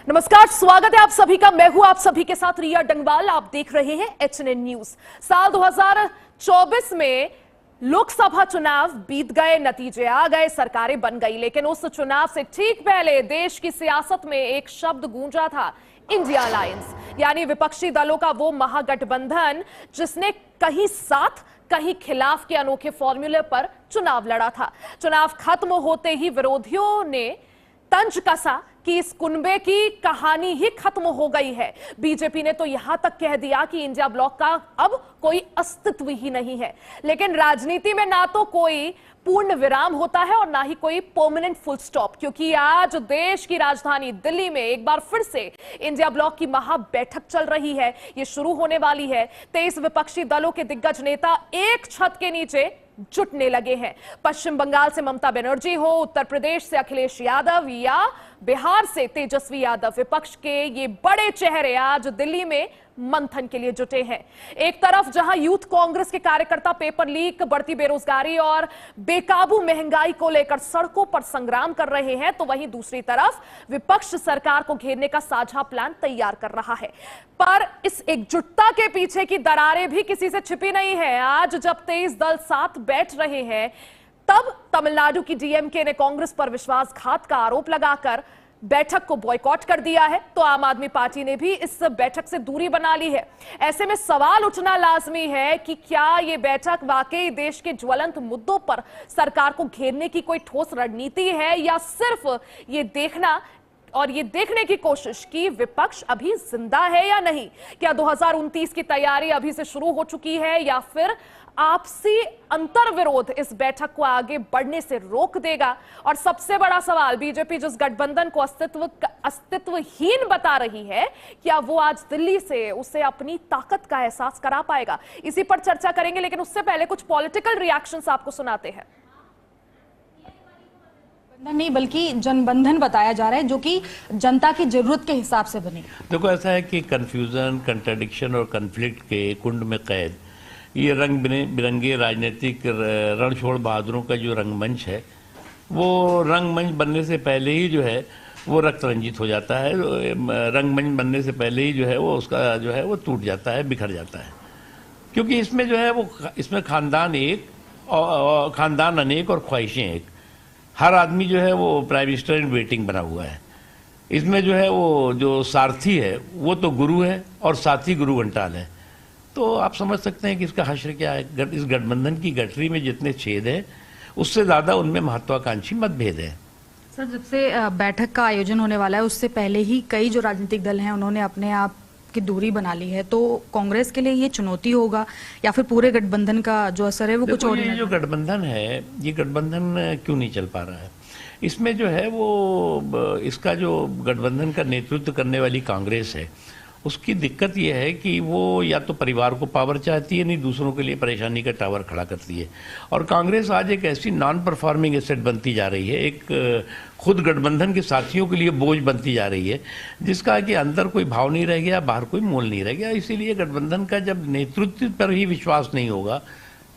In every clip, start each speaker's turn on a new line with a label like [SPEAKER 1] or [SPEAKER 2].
[SPEAKER 1] नमस्कार, स्वागत है आप सभी का। मैं हूं आप सभी के साथ रिया डंगवाल। आप देख रहे हैं एचएनएन न्यूज। साल 2024 में लोकसभा चुनाव बीत गए, नतीजे आ गए, सरकारें बन गई, लेकिन उस चुनाव से ठीक पहले देश की सियासत में एक शब्द गूंजा था, इंडिया अलायंस, यानी विपक्षी दलों का वो महागठबंधन जिसने कहीं साथ कहीं खिलाफ के अनोखे फॉर्मूले पर चुनाव लड़ा था। चुनाव खत्म होते ही विरोधियों ने तंज कसा कि इस कुनबे की कहानी ही खत्म हो गई है। बीजेपी ने तो यहां तक कह दिया कि इंडिया ब्लॉक का अब कोई अस्तित्व ही नहीं है। लेकिन राजनीति में ना तो कोई पूर्ण विराम होता है और ना ही कोई परमानेंट फुल स्टॉप, क्योंकि आज देश की राजधानी दिल्ली में एक बार फिर से इंडिया ब्लॉक की महा बैठक चल रही है। ये शुरू होने वाली है। 23 विपक्षी दलों के दिग्गज नेता एक छत के नीचे जुटने लगे हैं। पश्चिम बंगाल से ममता बनर्जी हो, उत्तर प्रदेश से अखिलेश यादव या बिहार से तेजस्वी यादव, विपक्ष के ये बड़े चेहरे आज दिल्ली में मंथन के लिए जुटे हैं। एक तरफ जहां यूथ कांग्रेस के कार्यकर्ता पेपर लीक, बढ़ती बेरोजगारी और बेकाबू महंगाई को लेकर सड़कों पर संग्राम कर रहे हैं, तो वहीं दूसरी तरफ विपक्ष सरकार को घेरने का साझा प्लान तैयार कर रहा है। पर इस एकजुटता के पीछे की दरारें भी किसी से छिपी नहीं है। आज जब 23 दल साथ बैठ रहे हैं, तब तमिलनाडु की डीएमके ने कांग्रेस पर विश्वासघात का आरोप लगाकर बैठक को बॉयकॉट कर दिया है, तो आम आदमी पार्टी ने भी इस बैठक से दूरी बना ली है। ऐसे में सवाल उठना लाजमी है कि क्या यह बैठक वाकई देश के ज्वलंत मुद्दों पर सरकार को घेरने की कोई ठोस रणनीति है, या सिर्फ ये देखना और ये देखने की कोशिश कि विपक्ष अभी जिंदा है या नहीं। क्या 2029 की तैयारी अभी से शुरू हो चुकी है, या फिर आपसी अंतर्विरोध इस बैठक को आगे बढ़ने से रोक देगा? और सबसे बड़ा सवाल, बीजेपी जिस गठबंधन को अस्तित्वहीन बता रही है, क्या वो आज दिल्ली से उसे अपनी ताकत का एहसास करा पाएगा? इसी पर चर्चा करेंगे, लेकिन उससे पहले कुछ पॉलिटिकल रिएक्शंस आपको सुनाते हैं।
[SPEAKER 2] नहीं, बल्कि जनबंधन बताया जा रहा है, जो कि जनता की जरूरत के हिसाब से बने।
[SPEAKER 3] देखो, ऐसा है कि कंफ्यूजन, कंट्राडिक्शन और कन्फ्लिक्ट के कुंड में कैद ये रंग बिरंगे राजनीतिक रणछोड़ बहादुरों का जो रंगमंच है, वो रंगमंच बनने से पहले ही जो है वो रक्त रंजित हो जाता है। रंगमंच बनने से पहले ही जो है वो उसका जो है वो टूट जाता है, बिखर जाता है, क्योंकि इसमें जो है वो इसमें खानदान एक और खानदान अनेक और ख्वाहिशें एक। हर आदमी जो है वो प्राइम मिनिस्टर इन वेटिंग बना हुआ है। इसमें जो है वो जो सारथी है वो तो गुरु है और साथी गुरु घंटाल है। तो आप समझ सकते हैं कि इसका हश्र क्या है। इस गठबंधन की गठरी में जितने छेद हैं, उससे ज़्यादा उनमें महत्वाकांक्षी मतभेद है।
[SPEAKER 2] सर, जब से बैठक का आयोजन होने वाला है, उससे पहले ही कई जो राजनीतिक दल हैं उन्होंने अपने आप की दूरी बना ली है। तो कांग्रेस के लिए ये चुनौती होगा, या फिर पूरे गठबंधन का जो असर है वो कुछ और?
[SPEAKER 3] ये जो गठबंधन है, ये गठबंधन क्यों नहीं चल पा रहा है? इसमें जो है वो इसका जो गठबंधन का नेतृत्व करने वाली कांग्रेस है, उसकी दिक्कत यह है कि वो या तो परिवार को पावर चाहती है, नहीं दूसरों के लिए परेशानी का टावर खड़ा करती है। और कांग्रेस आज एक ऐसी नॉन परफॉर्मिंग एसेट बनती जा रही है, एक खुद गठबंधन के साथियों के लिए बोझ बनती जा रही है, जिसका कि अंदर कोई भाव नहीं रह गया, बाहर कोई मोल नहीं रह गया। इसीलिए गठबंधन का जब नेतृत्व पर ही विश्वास नहीं होगा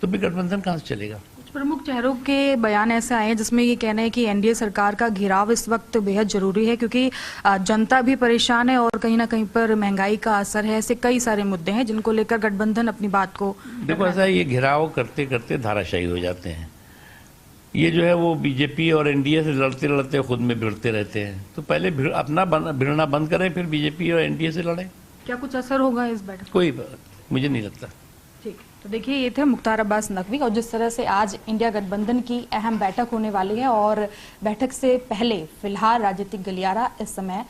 [SPEAKER 3] तो भी गठबंधन कहाँ से चलेगा?
[SPEAKER 2] प्रमुख चेहरों के बयान ऐसे आए हैं जिसमें ये कहना है कि एनडीए सरकार का घेराव इस वक्त बेहद जरूरी है, क्योंकि जनता भी परेशान है और कहीं ना कहीं पर महंगाई का असर है। ऐसे कई सारे मुद्दे हैं जिनको लेकर गठबंधन अपनी बात को
[SPEAKER 3] देखो, ऐसा ये घेराव करते करते धाराशायी हो जाते हैं। ये जो है वो बीजेपी और एनडीए से लड़ते लड़ते खुद में भिड़ते रहते हैं। तो पहले अपना भिड़ना बंद करें, फिर बीजेपी और एनडीए से लड़ें।
[SPEAKER 2] क्या कुछ असर होगा इस बैठक?
[SPEAKER 3] कोई मुझे नहीं लगता।
[SPEAKER 2] ठीक, तो देखिए, ये थे मुख्तार अब्बास नकवी। और जिस तरह से आज इंडिया गठबंधन की अहम बैठक होने वाली है, और बैठक से पहले फिलहाल राजनीतिक गलियारा इस समय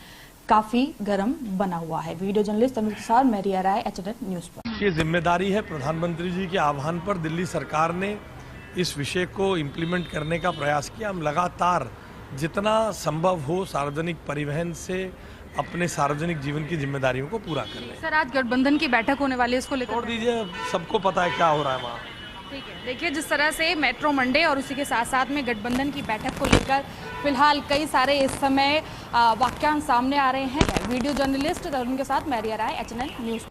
[SPEAKER 2] काफी गर्म बना हुआ है। वीडियो जर्नलिस्ट तनुज के साथ मैं रिया राय, एचएनएन न्यूज पर।
[SPEAKER 4] ये जिम्मेदारी है प्रधानमंत्री जी के आह्वान पर दिल्ली सरकार ने इस विषय को इम्प्लीमेंट करने का प्रयास किया। हम लगातार जितना संभव हो सार्वजनिक परिवहन से अपने सार्वजनिक जीवन की जिम्मेदारियों को पूरा कर रहे हैं।
[SPEAKER 2] सर, आज गठबंधन की बैठक होने वाली है, इसको लेकर
[SPEAKER 4] छोड़ दीजिए, सबको पता है क्या हो रहा है वहाँ।
[SPEAKER 2] ठीक है, देखिए, जिस तरह से मेट्रो मंडे और उसी के साथ साथ में गठबंधन की बैठक को लेकर फिलहाल कई सारे इस समय वाक्यांश सामने आ रहे हैं। वीडियो जर्नलिस्ट तरुण के साथ मैं रिया राय, एचएनएन न्यूज।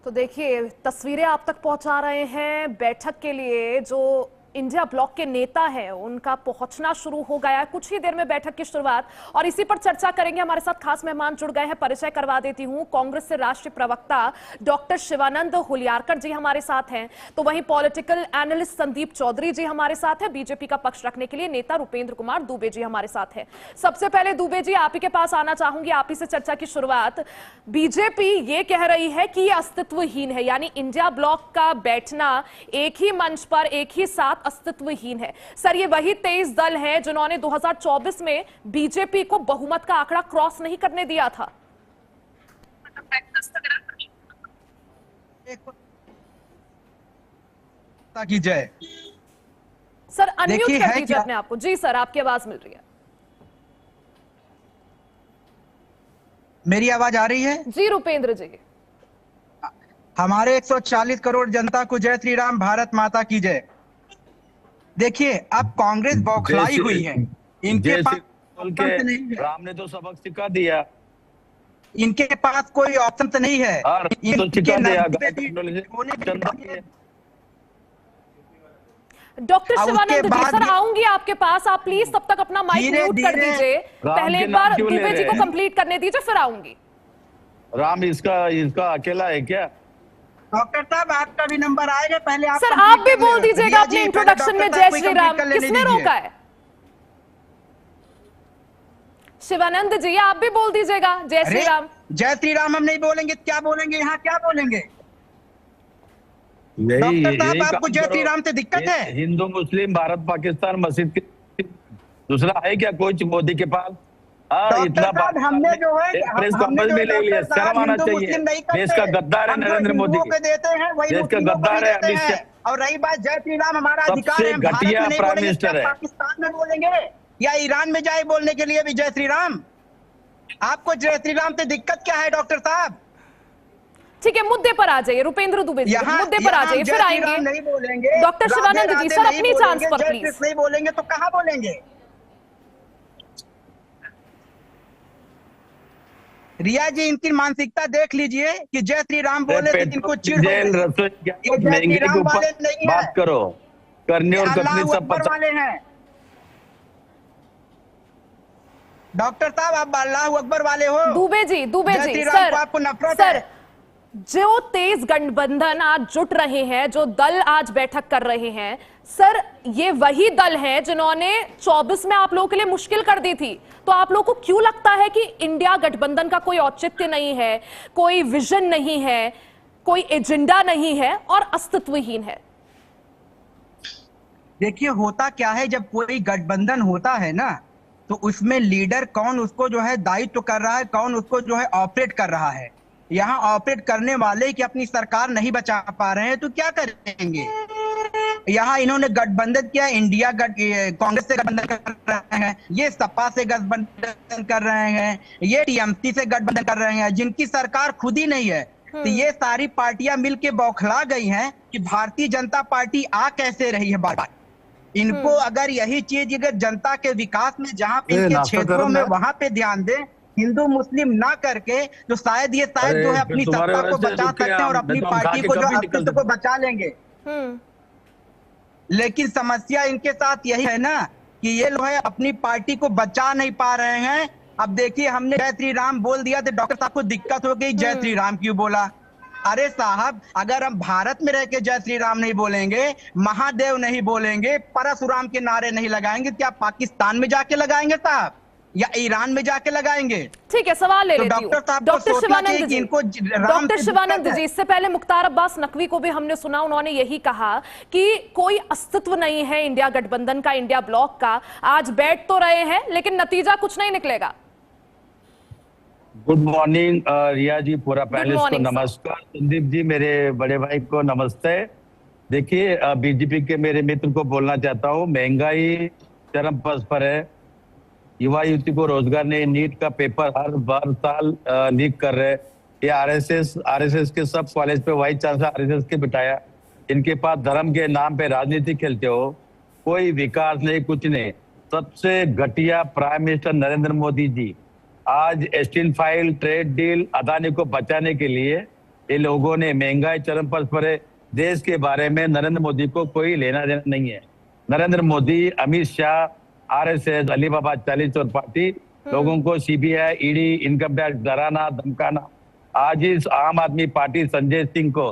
[SPEAKER 1] तो देखिए, तस्वीरें आप तक पहुंचा रहे हैं बैठक के लिए जो इंडिया ब्लॉक के नेता हैं उनका पहुंचना शुरू हो गया है। कुछ ही देर में बैठक की शुरुआत, और इसी पर चर्चा करेंगे। हमारे साथ खास मेहमान जुड़ गए हैं, परिचय करवा देती हूं। कांग्रेस से राष्ट्रीय प्रवक्ता डॉक्टर शिवानंद हुलियारकर जी हमारे साथ हैं, तो वहीं पॉलिटिकल एनालिस्ट संदीप चौधरी जी हमारे साथ हैं। बीजेपी का पक्ष रखने के लिए नेता रुपेंद्र कुमार दुबे जी हमारे साथ हैं। सबसे पहले दुबे जी, आप ही के पास आना चाहूंगी, आप ही से चर्चा की शुरुआत। बीजेपी ये कह रही है कि ये अस्तित्वहीन है, यानी इंडिया ब्लॉक का बैठना एक ही मंच पर एक ही साथ अस्तित्वहीन है। सर, ये वही 23 दल हैं जिन्होंने 2024 में बीजेपी को बहुमत का आंकड़ा क्रॉस नहीं करने दिया था।
[SPEAKER 5] की जय।
[SPEAKER 1] सर अनम्यूट
[SPEAKER 5] देखिए,
[SPEAKER 1] कर
[SPEAKER 5] है
[SPEAKER 1] दीजिए
[SPEAKER 5] क्या?
[SPEAKER 1] अपने आप को। जी सर, आपकी आवाज मिल रही है।
[SPEAKER 5] मेरी आवाज आ रही है?
[SPEAKER 1] जी रुपेंद्र जी।
[SPEAKER 5] हमारे 140 करोड़ जनता को जय श्री राम, भारत माता की जय। देखिए, अब कांग्रेस बौखलाई हुई है। इनके पास ऑप्शन नहीं है।
[SPEAKER 6] राम ने तो सबक सिखा दिया।
[SPEAKER 5] इनके पास कोई ऑप्शन नहीं है।
[SPEAKER 6] तो सिखा दिया।
[SPEAKER 1] डॉक्टर
[SPEAKER 5] अब उसके
[SPEAKER 1] शिवानंद जी,
[SPEAKER 5] बाद
[SPEAKER 1] सर आऊंगी आपके पास, आप प्लीज तब तक अपना माइक
[SPEAKER 5] धीरे
[SPEAKER 1] म्यूट कर
[SPEAKER 5] धीरे
[SPEAKER 1] दीजिए।
[SPEAKER 6] राम
[SPEAKER 1] पहले
[SPEAKER 6] के
[SPEAKER 1] एक
[SPEAKER 6] नाम
[SPEAKER 1] बार
[SPEAKER 6] क्यों ले
[SPEAKER 1] दुबे जी
[SPEAKER 6] रहे
[SPEAKER 1] को
[SPEAKER 6] हैं?
[SPEAKER 1] कंप्लीट करने दीजिए, फिर आऊंगी।
[SPEAKER 6] राम इसका अकेला है क्या?
[SPEAKER 5] डॉक्टर साहब, आपका भी नंबर आएगा, पहले आप
[SPEAKER 1] सर
[SPEAKER 5] complete
[SPEAKER 1] आप भी
[SPEAKER 5] कर
[SPEAKER 1] बोल
[SPEAKER 5] लेना।
[SPEAKER 1] दीजिएगा
[SPEAKER 5] रिया
[SPEAKER 1] अपने
[SPEAKER 5] जी,
[SPEAKER 1] इंट्रोडक्शन
[SPEAKER 5] पहले
[SPEAKER 1] में
[SPEAKER 5] डॉक्टर
[SPEAKER 1] जय
[SPEAKER 5] साहब को
[SPEAKER 1] श्री
[SPEAKER 5] complete
[SPEAKER 1] राम
[SPEAKER 5] कर लेने
[SPEAKER 1] किसने
[SPEAKER 5] दीजिए।
[SPEAKER 1] रोका है? शिवानंद जी, आप भी बोल दीजिएगा जय श्री
[SPEAKER 5] अरे,
[SPEAKER 1] राम।
[SPEAKER 5] जय श्री राम हम नहीं बोलेंगे, क्या बोलेंगे? यहाँ क्या बोलेंगे?
[SPEAKER 6] यही
[SPEAKER 5] डॉक्टर साहब,
[SPEAKER 6] यही
[SPEAKER 5] आपको
[SPEAKER 6] काम
[SPEAKER 5] जय
[SPEAKER 6] करो।
[SPEAKER 5] श्री राम से दिक्कत है?
[SPEAKER 6] हिंदू मुस्लिम भारत पाकिस्तान मस्जिद के दूसरा है क्या कोई मोदी के पास? हाँ,
[SPEAKER 5] डॉक्टर
[SPEAKER 6] इतना
[SPEAKER 5] साहब, हमने जो है
[SPEAKER 6] प्रेस
[SPEAKER 5] हमने
[SPEAKER 6] कॉन्फ्रेंस
[SPEAKER 5] जो
[SPEAKER 6] भी
[SPEAKER 5] है
[SPEAKER 6] ले लिया,
[SPEAKER 5] डॉक्टर साहब,
[SPEAKER 6] शर्म आना
[SPEAKER 5] हिंदू
[SPEAKER 6] चाहिए।
[SPEAKER 5] मुस्लिम नहीं
[SPEAKER 6] देश
[SPEAKER 5] करते।
[SPEAKER 6] का गद्दार है
[SPEAKER 5] हम जो
[SPEAKER 6] नरेंद्र मोदी।
[SPEAKER 5] हिंदुओं को देते हैं वही
[SPEAKER 6] देश का
[SPEAKER 5] मुस्लिमों को
[SPEAKER 6] गद्दार
[SPEAKER 5] भी
[SPEAKER 6] है
[SPEAKER 5] देते
[SPEAKER 6] अमित
[SPEAKER 5] हैं।
[SPEAKER 6] शाह।
[SPEAKER 5] और रही बात जय श्री राम, हमारा अधिकार
[SPEAKER 6] सबसे
[SPEAKER 5] है, हम भारत
[SPEAKER 6] घटिया
[SPEAKER 5] में नहीं
[SPEAKER 6] प्राइम
[SPEAKER 5] बोलेंगे,
[SPEAKER 6] मिनिस्टर
[SPEAKER 5] क्या
[SPEAKER 6] है।
[SPEAKER 5] पाकिस्तान में बोलेंगे या ईरान में जाए बोलने के लिए भी जय श्री राम? आपको जय श्री राम से दिक्कत क्या है डॉक्टर साहब?
[SPEAKER 1] ठीक है, मुद्दे पर आ जाइए रुपेंद्र दुबे जी, मुद्दे पर आ जाइए, फिर आएंगे।
[SPEAKER 5] नहीं बोलेंगे
[SPEAKER 1] डॉक्टर शिवानंद जी, सर अपनी चांस पर
[SPEAKER 5] जय
[SPEAKER 1] प्लीज।
[SPEAKER 5] कृष्ण नहीं बोलेंगे तो कहाँ बोलेंगे? रिया जी, इनकी मानसिकता देख लीजिए कि जय श्री राम बोले तो इनको चिढ़ हो
[SPEAKER 6] जेल
[SPEAKER 5] गई।
[SPEAKER 6] रसोई
[SPEAKER 5] ये
[SPEAKER 6] गैस
[SPEAKER 5] जय
[SPEAKER 6] महंगे
[SPEAKER 5] श्री
[SPEAKER 6] के
[SPEAKER 5] राम वाले
[SPEAKER 6] ऊपर
[SPEAKER 5] नहीं
[SPEAKER 6] बात
[SPEAKER 5] है,
[SPEAKER 6] करो। करनी और
[SPEAKER 5] अल्लाह
[SPEAKER 6] कटनी सब
[SPEAKER 5] अकबर
[SPEAKER 6] पता।
[SPEAKER 5] वाले हैं। डॉक्टर साहब, आप अल्लाह अकबर वाले हो।
[SPEAKER 1] दुबे जी, दुबे
[SPEAKER 5] जय
[SPEAKER 1] जी,
[SPEAKER 5] श्री राम को आपको नफरत है।
[SPEAKER 1] जो तेज गठबंधन आज जुट रहे हैं, जो दल आज बैठक कर रहे हैं, सर ये वही दल हैं जिन्होंने 24 में आप लोगों के लिए मुश्किल कर दी थी। तो आप लोगों को क्यों लगता है कि इंडिया गठबंधन का कोई औचित्य नहीं है, कोई विजन नहीं है, कोई एजेंडा नहीं है और अस्तित्वहीन है?
[SPEAKER 5] देखिए, होता क्या है, जब कोई गठबंधन होता है ना, तो उसमें लीडर कौन उसको जो है दायित्व कर रहा है, कौन उसको जो है ऑपरेट कर रहा है। यहाँ ऑपरेट करने वाले की अपनी सरकार नहीं बचा पा रहे हैं तो क्या करेंगे? यहाँ इन्होंने गठबंधन किया, इंडिया कांग्रेस से गठबंधन कर रहे हैं, ये सपा से गठबंधन कर रहे हैं, ये टीएमसी से गठबंधन कर रहे हैं, जिनकी सरकार खुद ही नहीं है। तो ये सारी पार्टियां मिलके बौखला गई हैं कि भारतीय जनता पार्टी आ कैसे रही है बार बार। इनको अगर यही चीज अगर जनता के विकास में, जहां पे इनके क्षेत्रों में, वहां पे ध्यान दें, हिंदू मुस्लिम ना करके, तो शायद जो है अपनी सत्ता को बचा सकते हैं और अपनी पार्टी को जो अस्तित्व को बचा लेंगे। लेकिन समस्या इनके साथ यही है ना कि ये लोग है अपनी पार्टी को बचा नहीं पा रहे हैं। अब देखिए, हमने जय श्री राम बोल दिया तो डॉक्टर साहब को दिक्कत हो गई, जय श्री राम क्यों बोला? अरे साहब, अगर हम भारत में रह के जय श्री राम नहीं बोलेंगे, महादेव नहीं बोलेंगे, परशुराम के नारे नहीं लगाएंगे, क्या पाकिस्तान में जाके लगाएंगे साहब या ईरान में जाके लगाएंगे?
[SPEAKER 1] ठीक है, सवाल ले लेती हूं। डॉक्टर शिवानंद जी, डॉक्टर शिवानंद जी, इससे पहले मुख्तार अब्बास नकवी को भी हमने सुना, उन्होंने यही कहा कि कोई अस्तित्व नहीं है इंडिया गठबंधन का, इंडिया ब्लॉक का। आज बैठ तो रहे हैं लेकिन नतीजा कुछ नहीं निकलेगा।
[SPEAKER 6] गुड मॉर्निंग रिया जी, पूरा पैनलिस्ट को नमस्कार। संदीप जी, मेरे बड़े भाई को नमस्ते। देखिए, बीजेपी के मेरे मित्र को बोलना चाहता हूँ, महंगाई चरम पद पर है। युवा युवती को रोजगार नहीं, नीट का पेपर हर साल लीक कर रहे। ये आरएसएस के सब कॉलेज पे वाइस चांसलर आरएसएस के बिठाया। इनके पास धर्म के नाम पे राजनीति खेलते हो, कोई विकास नहीं, कुछ नहीं। सबसे घटिया प्राइम मिनिस्टर नरेंद्र मोदी जी आज steel file, trade deal, Adani को बचाने के लिए ये लोगों ने, महंगाई चरम पर है, देश के बारे में नरेंद्र मोदी को कोई लेना देना नहीं है। नरेंद्र मोदी, अमित शाह, आरएसएस, अलीबाबा 40 और पार्टी लोगों को सीबीआई, ईडी, इनकम टैक्स डराना धमकाना। आज इस आम आदमी पार्टी संजय सिंह को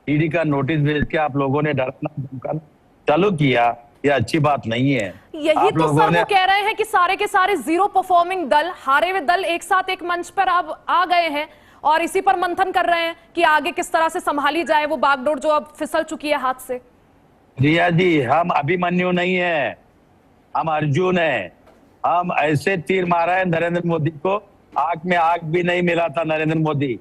[SPEAKER 6] ईडी का नोटिस भेज के आप लोगों ने डराना धमकाना चालू किया, ये अच्छी बात नहीं है।
[SPEAKER 1] यही तो सर वो कह रहे हैं कि सारे के सारे जीरो परफॉर्मिंग दल, हारे हुए दल एक साथ एक मंच पर अब आ गए हैं और इसी पर मंथन कर रहे हैं कि आगे किस तरह से संभाली जाए वो बागडोर जो अब फिसल चुकी है हाथ से।
[SPEAKER 6] रिया जी, हम अभिमन्यु नहीं है, हम अर्जुन है। हम ऐसे तीर मारा है नरेंद्र मोदी को, आग में आग भी नहीं मिला था नरेंद्र मोदी।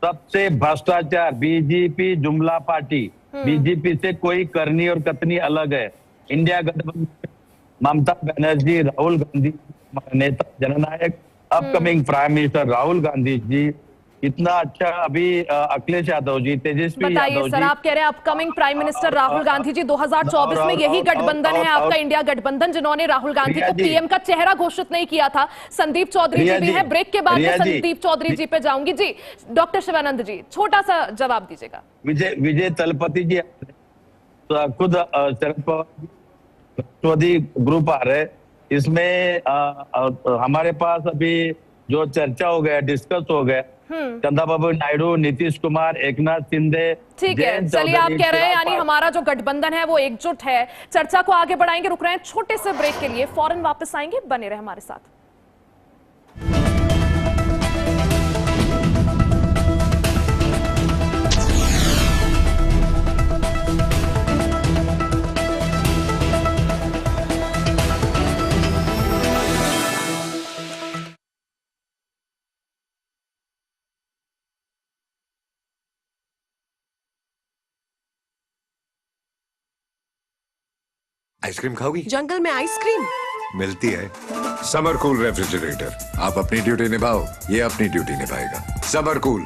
[SPEAKER 6] सबसे भ्रष्टाचार बीजेपी जुमला पार्टी, बीजेपी से कोई करनी और कतनी अलग है। इंडिया गठबंधन, ममता बनर्जी, राहुल गांधी नेता जननायक, upcoming prime minister Rahul Gandhi ji, इतना अच्छा अभी अखिलेश यादव जी, तेजस्वी
[SPEAKER 1] बताइए
[SPEAKER 6] यादव
[SPEAKER 1] सर,
[SPEAKER 6] जी।
[SPEAKER 1] आप कह रहे हैं upcoming prime minister Rahul Gandhi ji 2024 में यही गठबंधन है आपका इंडिया गठबंधन, जिन्होंने राहुल गांधी को पीएम का चेहरा घोषित नहीं किया था। संदीप चौधरी जी भी है, ब्रेक के बाद मैं संदीप चौधरी जी पे जाऊंगी। जी डॉक्टर शिवानंद जी, छोटा सा जवाब दीजिएगा।
[SPEAKER 6] विजय तलपति जी तो खुद शरद पवार ग्रुप आ रहे, इसमें हमारे पास अभी जो चर्चा हो गया, डिस्कस हो गया, चंद्रबाबू नायडू, नीतीश कुमार, एकनाथ शिंदे।
[SPEAKER 1] ठीक है, चलिए आप कह रहे हैं यानी हमारा जो गठबंधन है वो एकजुट है। चर्चा को आगे बढ़ाएंगे, रुक रहे हैं छोटे से ब्रेक के लिए, फौरन वापस आएंगे, बने रहे हमारे साथ।
[SPEAKER 7] आइसक्रीम खाओगी?
[SPEAKER 8] जंगल में आइसक्रीम
[SPEAKER 7] मिलती है। समर कूल रेफ्रिजरेटर, आप अपनी ड्यूटी निभाओ, ये अपनी ड्यूटी निभाएगा। समर कूल,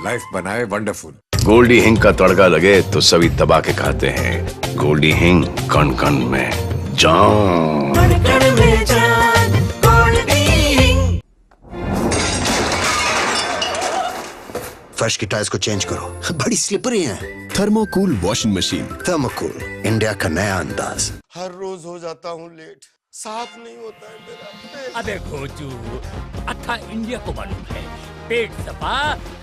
[SPEAKER 7] लाइफ बनाए वंडरफुल।
[SPEAKER 9] गोल्डी हिंग का तड़का लगे तो सभी दबा के खाते हैं। गोल्डी हिंग, कण कण में जान।
[SPEAKER 10] फर्श की टाइल्स को चेंज करो, बड़ी स्लिपरी हैं।
[SPEAKER 11] थर्मोकूल वॉशिंग मशीन।
[SPEAKER 10] थर्मोकूल, इंडिया का नया अंदाज।
[SPEAKER 12] हर रोज हो जाता हूँ लेट, साफ नहीं होता है मेरा।
[SPEAKER 13] अबे खोजू, अथा इंडिया को मालूम है, पेट सफा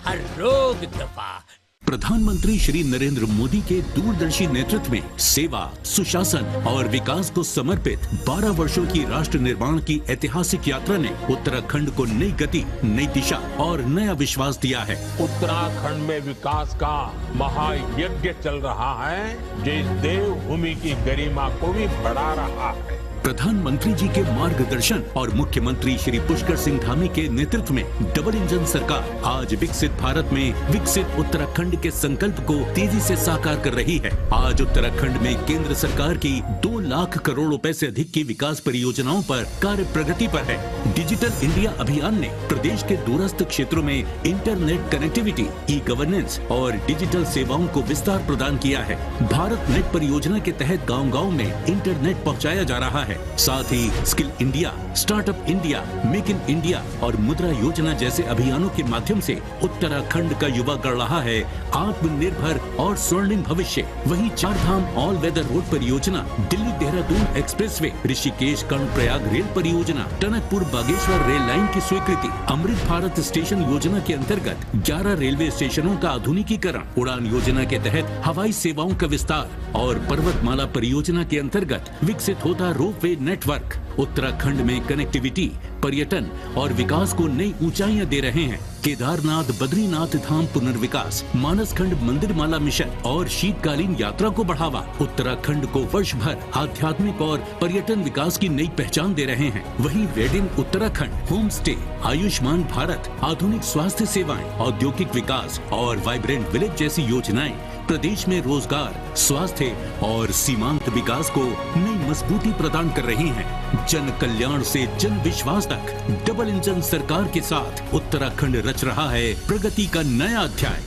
[SPEAKER 13] हर रोग दफा।
[SPEAKER 14] प्रधानमंत्री श्री नरेंद्र मोदी के दूरदर्शी नेतृत्व में सेवा, सुशासन और विकास को समर्पित 12 वर्षों की राष्ट्र निर्माण की ऐतिहासिक यात्रा ने उत्तराखंड को नई गति, नई दिशा और नया विश्वास दिया है।
[SPEAKER 15] उत्तराखंड में विकास का महायज्ञ चल रहा है, जो इस देवभूमि की गरिमा को भी बढ़ा रहा है।
[SPEAKER 14] प्रधानमंत्री जी के मार्गदर्शन और मुख्यमंत्री श्री पुष्कर सिंह धामी के नेतृत्व में डबल इंजन सरकार आज विकसित भारत में विकसित उत्तराखंड के संकल्प को तेजी से साकार कर रही है। आज उत्तराखंड में केंद्र सरकार की 2 लाख करोड़ रुपए से अधिक की विकास परियोजनाओं पर कार्य प्रगति पर है। डिजिटल इंडिया अभियान ने प्रदेश के दूरस्थ क्षेत्रों में इंटरनेट कनेक्टिविटी, ई गवर्नेंस और डिजिटल सेवाओं को विस्तार प्रदान किया है। भारत नेट परियोजना के तहत गाँव-गाँव में इंटरनेट पहुँचाया जा रहा है। साथ ही skill India, startup India, make in India और मुद्रा योजना जैसे अभियानों के माध्यम से उत्तराखंड का युवा गढ़ रहा है आत्मनिर्भर और स्वर्णिम भविष्य। वहीं 4 धाम ऑल वेदर रोड परियोजना, दिल्ली देहरादून एक्सप्रेसवे, ऋषिकेश कर्णप्रयाग रेल परियोजना, टनकपुर बागेश्वर रेल लाइन की स्वीकृति, अमृत भारत स्टेशन योजना के अंतर्गत 11 रेलवे स्टेशनों का आधुनिकीकरण, उड़ान योजना के तहत हवाई सेवाओं का विस्तार और पर्वतमाला परियोजना के अंतर्गत विकसित होता रोपवे नेटवर्क उत्तराखंड में कनेक्टिविटी, पर्यटन और विकास को नई ऊंचाइयां दे रहे हैं। केदारनाथ बद्रीनाथ धाम पुनर्विकास, मानसखंड मंदिरमाला मिशन और शीतकालीन यात्रा को बढ़ावा उत्तराखंड को वर्ष भर आध्यात्मिक और पर्यटन विकास की नई पहचान दे रहे हैं। वहीं रेड इन उत्तराखंड, होम स्टे, आयुष्मान भारत, आधुनिक स्वास्थ्य सेवाएं, औद्योगिक विकास और वाइब्रेंट विलेज जैसी योजनाएं प्रदेश में रोजगार, स्वास्थ्य और सीमांत विकास को नई मजबूती प्रदान कर रही हैं। जन कल्याण से जन विश्वास तक डबल इंजन सरकार के साथ उत्तराखंड रच रहा है प्रगति का नया अध्याय।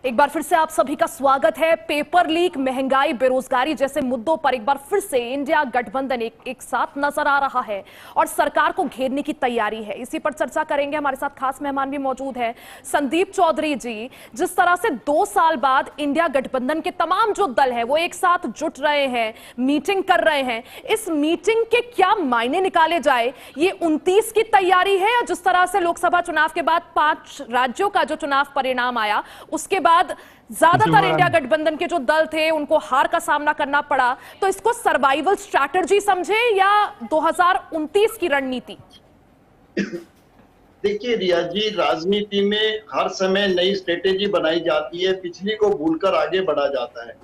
[SPEAKER 1] एक बार फिर से आप सभी का स्वागत है। पेपर लीक, महंगाई, बेरोजगारी जैसे मुद्दों पर एक बार फिर से इंडिया गठबंधन एक साथ नजर आ रहा है और सरकार को घेरने की तैयारी है। इसी पर चर्चा करेंगे। हमारे साथ खास मेहमान भी मौजूद है, संदीप चौधरी जी। जिस तरह से 2 साल बाद इंडिया गठबंधन के तमाम जो दल है वो एक साथ जुट रहे हैं, मीटिंग कर रहे हैं, इस मीटिंग के क्या मायने निकाले जाए? ये 29 की तैयारी है या जिस तरह से लोकसभा चुनाव के बाद 5 राज्यों का जो चुनाव परिणाम आया उसके बाद ज्यादातर इंडिया गठबंधन के जो दल थे उनको हार का सामना करना पड़ा, तो इसको सर्वाइवल स्ट्रैटेजी समझे या 2029 की रणनीति?
[SPEAKER 8] देखिए रिया जी, राजनीति में हर समय नई स्ट्रेटेजी बनाई जाती है, पिछली को भूलकर आगे बढ़ा जाता है।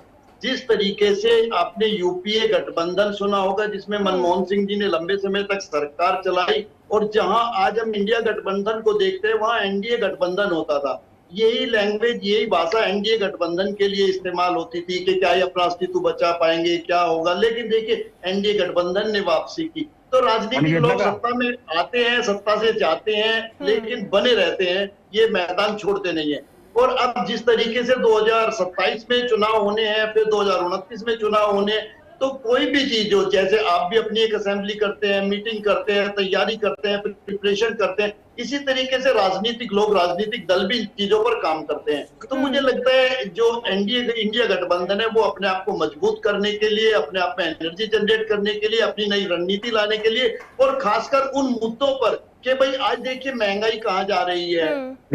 [SPEAKER 8] जिस तरीके से आपने यूपीए गठबंधन सुना होगा जिसमें मनमोहन सिंह जी ने लंबे समय तक सरकार चलाई, और जहां आज हम इंडिया गठबंधन को देखते हैं वहां एनडीए गठबंधन होता था। यही लैंग्वेज, यही भाषा एनडीए गठबंधन के लिए इस्तेमाल होती थी कि क्या ये अपना अस्तित्व बचा पाएंगे, क्या होगा। लेकिन देखिए एनडीए गठबंधन ने वापसी की। तो राजनीतिक लोग सत्ता में आते हैं, सत्ता से जाते हैं, लेकिन बने रहते हैं, ये मैदान छोड़ते नहीं है। और अब जिस तरीके से 2027 में चुनाव होने हैं, फिर 2029 में चुनाव होने, तो कोई भी चीज हो, जैसे आप भी अपनी एक असेंबली करते हैं, मीटिंग करते हैं, तैयारी करते हैं, प्रिपरेशन करते हैं, इसी तरीके से राजनीतिक लोग, राजनीतिक दल भी चीजों पर काम करते हैं। तो मुझे लगता है जो एनडीए इंडिया गठबंधन है वो अपने आप को मजबूत करने के लिए, अपने आप में एनर्जी जनरेट करने के लिए, अपनी नई रणनीति लाने के लिए, और खासकर उन मुद्दों पर कि भाई आज देखिए महंगाई कहाँ जा रही है,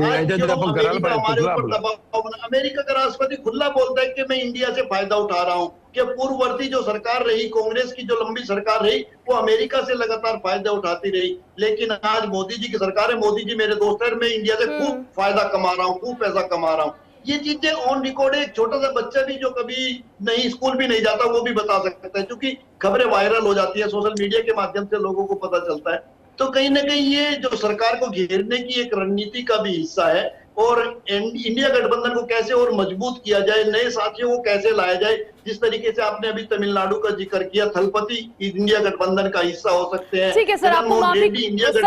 [SPEAKER 8] आज जो अमेरिका हमारे ऊपर दबाव बना, अमेरिका का राष्ट्रपति खुला बोलता है कि मैं इंडिया से फायदा उठा रहा हूँ, कि पूर्ववर्ती जो सरकार रही, कांग्रेस की जो लंबी सरकार रही, वो अमेरिका से लगातार फायदा उठाती रही। लेकिन आज मोदी जी की सरकार है, मोदी जी मेरे दोस्त है, मैं इंडिया से खूब फायदा कमा रहा हूँ, खूब पैसा कमा रहा हूँ। ये चीजें ऑन रिकॉर्ड है। एक छोटा सा बच्चा भी जो कभी नहीं स्कूल भी नहीं जाता वो भी बता सकता है, क्योंकि खबरें वायरल हो जाती है, सोशल मीडिया के माध्यम से लोगों को पता चलता है। तो कहीं ना कहीं ये जो सरकार को घेरने की एक रणनीति का भी हिस्सा है, और इंडिया गठबंधन को कैसे और मजबूत किया जाए, नए साथियों को कैसे लाया जाए। जिस तरीके से आपने अभी तमिलनाडु का जिक्र किया, थलपति इंडिया गठबंधन का हिस्सा हो सकते हैं।
[SPEAKER 1] ठीक है सर,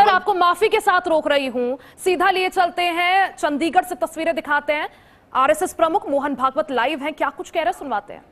[SPEAKER 1] आपको माफी के साथ रोक रही हूं, सीधा लिए चलते हैं, चंडीगढ़ से तस्वीरें दिखाते हैं। आरएसएस प्रमुख मोहन भागवत लाइव हैं, क्या कुछ कह रहे हैं सुनवाते हैं।